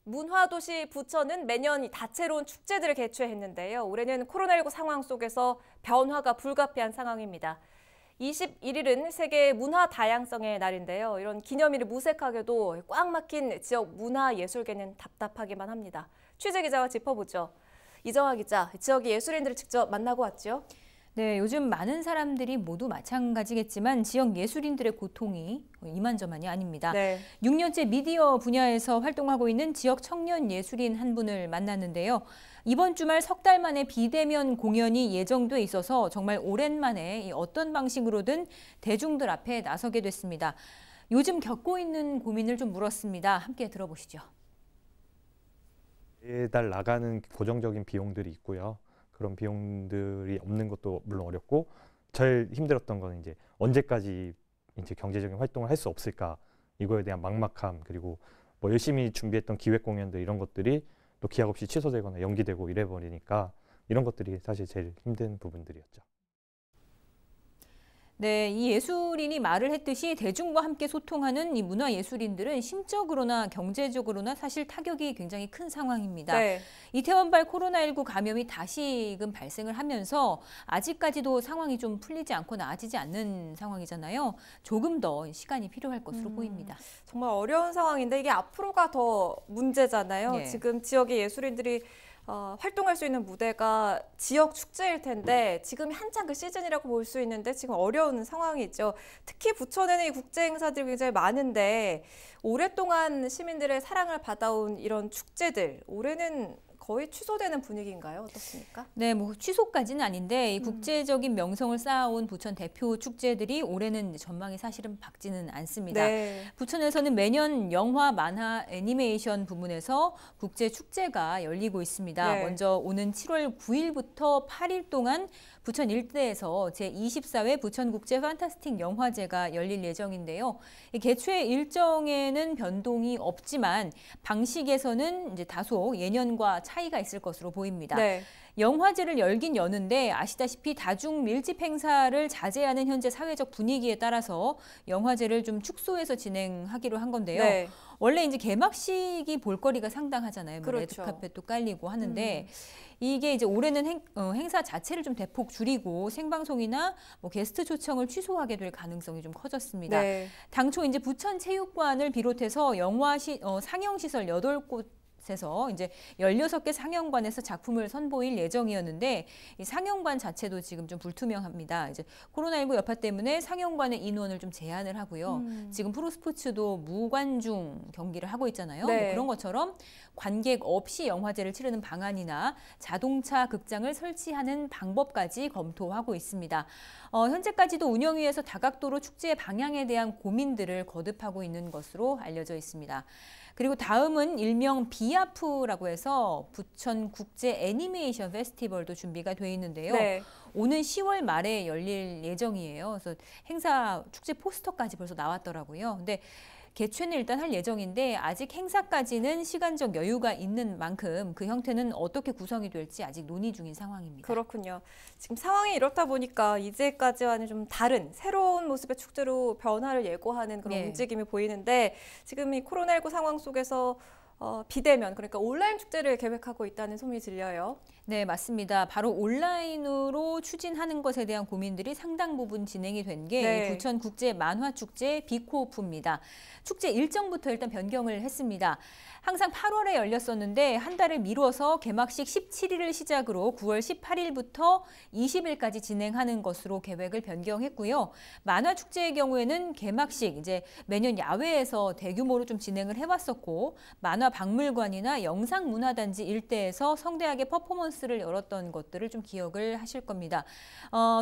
문화도시 부천은 매년 다채로운 축제들을 개최했는데요. 올해는 코로나19 상황 속에서 변화가 불가피한 상황입니다. 21일은 세계 문화 다양성의 날인데요. 이런 기념일을 무색하게도 꽉 막힌 지역 문화예술계는 답답하기만 합니다. 취재 기자와 짚어보죠. 이정아 기자, 지역의 예술인들을 직접 만나고 왔죠. 네, 요즘 많은 사람들이 모두 마찬가지겠지만 지역 예술인들의 고통이 이만저만이 아닙니다. 네. 6년째 미디어 분야에서 활동하고 있는 지역 청년 예술인 한 분을 만났는데요. 이번 주말 석 달 만에 비대면 공연이 예정돼 있어서 정말 오랜만에 어떤 방식으로든 대중들 앞에 나서게 됐습니다. 요즘 겪고 있는 고민을 좀 물었습니다. 함께 들어보시죠. 매달 나가는 고정적인 비용들이 있고요. 그런 비용들이 없는 것도 물론 어렵고 제일 힘들었던 건 이제 언제까지 이제 경제적인 활동을 할 수 없을까 이거에 대한 막막함, 그리고 뭐 열심히 준비했던 기획 공연들 이런 것들이 또 기약 없이 취소되거나 연기되고 이래 버리니까 이런 것들이 사실 제일 힘든 부분들이었죠. 네, 이 예술인이 말을 했듯이 대중과 함께 소통하는 이 문화예술인들은 심적으로나 경제적으로나 사실 타격이 굉장히 큰 상황입니다. 네. 이태원발 코로나19 감염이 다시금 발생을 하면서 아직까지도 상황이 좀 풀리지 않고 나아지지 않는 상황이잖아요. 조금 더 시간이 필요할 것으로 보입니다. 정말 어려운 상황인데 이게 앞으로가 더 문제잖아요. 네. 지금 지역의 예술인들이 활동할 수 있는 무대가 지역 축제일 텐데 지금이 한창 그 시즌이라고 볼 수 있는데 지금 어려운 상황이죠. 특히 부천에는 이 국제 행사들이 굉장히 많은데 오랫동안 시민들의 사랑을 받아온 이런 축제들 올해는 거의 취소되는 분위기인가요? 어떻습니까? 네, 뭐 취소까지는 아닌데 이 국제적인 명성을 쌓아온 부천 대표 축제들이 올해는 전망이 사실은 밝지는 않습니다. 네. 부천에서는 매년 영화, 만화, 애니메이션 부문에서 국제 축제가 열리고 있습니다. 네. 먼저 오는 7월 9일부터 8일 동안 부천 일대에서 제24회 부천국제 판타스틱 영화제가 열릴 예정인데요. 이 개최 일정에는 변동이 없지만 방식에서는 이제 다소 예년과 차이가 있을 것으로 보입니다. 네. 영화제를 열긴 여는데 아시다시피 다중 밀집 행사를 자제하는 현재 사회적 분위기에 따라서 영화제를 좀 축소해서 진행하기로 한 건데요. 네. 원래 이제 개막식이 볼거리가 상당하잖아요. 뭐 그렇죠. 레드카펫도 깔리고 하는데 이게 이제 올해는 행사 자체를 좀 대폭 줄이고 생방송이나 뭐 게스트 초청을 취소하게 될 가능성이 좀 커졌습니다. 네. 당초 이제 부천체육관을 비롯해서 영화 상영시설 8곳 에서 이제 16개 상영관에서 작품을 선보일 예정이었는데 이 상영관 자체도 지금 좀 불투명합니다. 이제 코로나19 여파 때문에 상영관의 인원을 좀 제한을 하고요. 지금 프로스포츠도 무관중 경기를 하고 있잖아요. 네. 뭐 그런 것처럼 관객 없이 영화제를 치르는 방안이나 자동차 극장을 설치하는 방법까지 검토하고 있습니다. 현재까지도 운영위에서 다각도로 축제의 방향에 대한 고민들을 거듭하고 있는 것으로 알려져 있습니다. 그리고 다음은 일명 비아프라고 해서 부천 국제 애니메이션 페스티벌도 준비가 돼 있는데요. 네. 오는 10월 말에 열릴 예정이에요. 그래서 행사 축제 포스터까지 벌써 나왔더라고요. 근데 개최는 일단 할 예정인데 아직 행사까지는 시간적 여유가 있는 만큼 그 형태는 어떻게 구성이 될지 아직 논의 중인 상황입니다. 그렇군요. 지금 상황이 이렇다 보니까 이제까지와는 좀 다른 새로운 모습의 축제로 변화를 예고하는 그런 네. 움직임이 보이는데 지금 이 코로나19 상황 속에서 비대면, 그러니까 온라인 축제를 계획하고 있다는 소문이 들려요. 네, 맞습니다. 바로 온라인으로 추진하는 것에 대한 고민들이 상당 부분 진행이 된 게 네. 부천 국제 만화축제 빅코프입니다. 축제 일정부터 일단 변경을 했습니다. 항상 8월에 열렸었는데 한 달을 미뤄서 개막식 17일을 시작으로 9월 18일부터 20일까지 진행하는 것으로 계획을 변경했고요. 만화축제의 경우에는 개막식 이제 매년 야외에서 대규모로 좀 진행을 해왔었고 만화 박물관이나 영상문화단지 일대에서 성대하게 퍼포먼스를 열었던 것들을 좀 기억을 하실 겁니다.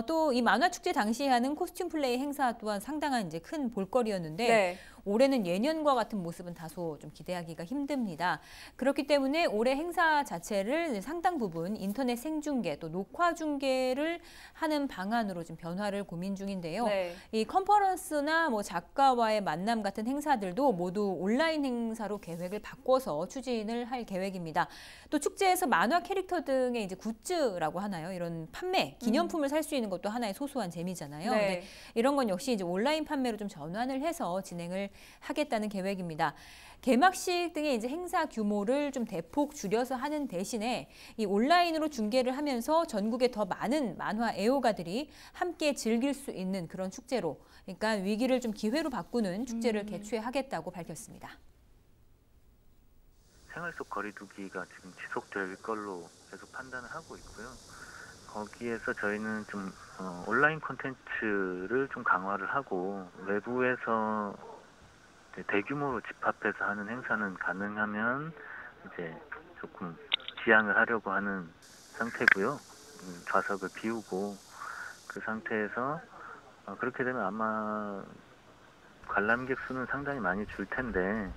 또 이 만화축제 당시에 하는 코스튬 플레이 행사 또한 상당한 이제 큰 볼거리였는데 네. 올해는 예년과 같은 모습은 다소 좀 기대하기가 힘듭니다. 그렇기 때문에 올해 행사 자체를 상당 부분 인터넷 생중계 또 녹화 중계를 하는 방안으로 좀 변화를 고민 중인데요. 네. 이 컨퍼런스나 뭐 작가와의 만남 같은 행사들도 모두 온라인 행사로 계획을 바꿔서 추진을 할 계획입니다. 또 축제에서 만화 캐릭터 등의 이제 굿즈라고 하나요? 이런 판매, 기념품을 살 수 있는 것도 하나의 소소한 재미잖아요. 네. 근데 이런 건 역시 이제 온라인 판매로 좀 전환을 해서 진행을 하겠다는 계획입니다. 개막식 등의 이제 행사 규모를 좀 대폭 줄여서 하는 대신에 이 온라인으로 중계를 하면서 전국에 더 많은 만화 애호가들이 함께 즐길 수 있는 그런 축제로, 그러니까 위기를 좀 기회로 바꾸는 축제를 개최하겠다고 밝혔습니다. 생활 속 거리두기가 지금 지속될 걸로 계속 판단을 하고 있고요. 거기에서 저희는 좀 온라인 콘텐츠를 좀 강화를 하고 외부에서 대규모로 집합해서 하는 행사는 가능하면 이제 조금 지양을 하려고 하는 상태고요. 좌석을 비우고 그 상태에서 그렇게 되면 아마 관람객 수는 상당히 많이 줄 텐데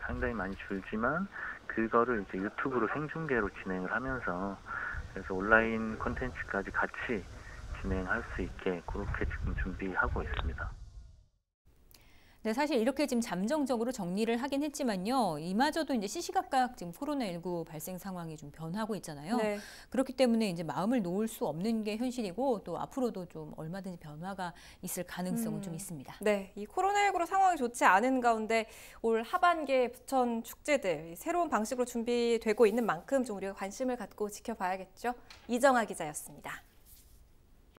상당히 많이 줄지만 그거를 이제 유튜브로 생중계로 진행을 하면서 그래서 온라인 콘텐츠까지 같이 진행할 수 있게 그렇게 지금 준비하고 있습니다. 네, 사실 이렇게 지금 잠정적으로 정리를 하긴 했지만요. 이마저도 이제 시시각각 지금 코로나19 발생 상황이 좀 변하고 있잖아요. 네. 그렇기 때문에 이제 마음을 놓을 수 없는 게 현실이고 또 앞으로도 좀 얼마든지 변화가 있을 가능성은 좀 있습니다. 네, 이 코로나19로 상황이 좋지 않은 가운데 올 하반기에 부천 축제들 새로운 방식으로 준비되고 있는 만큼 좀 우리가 관심을 갖고 지켜봐야겠죠. 이정아 기자였습니다.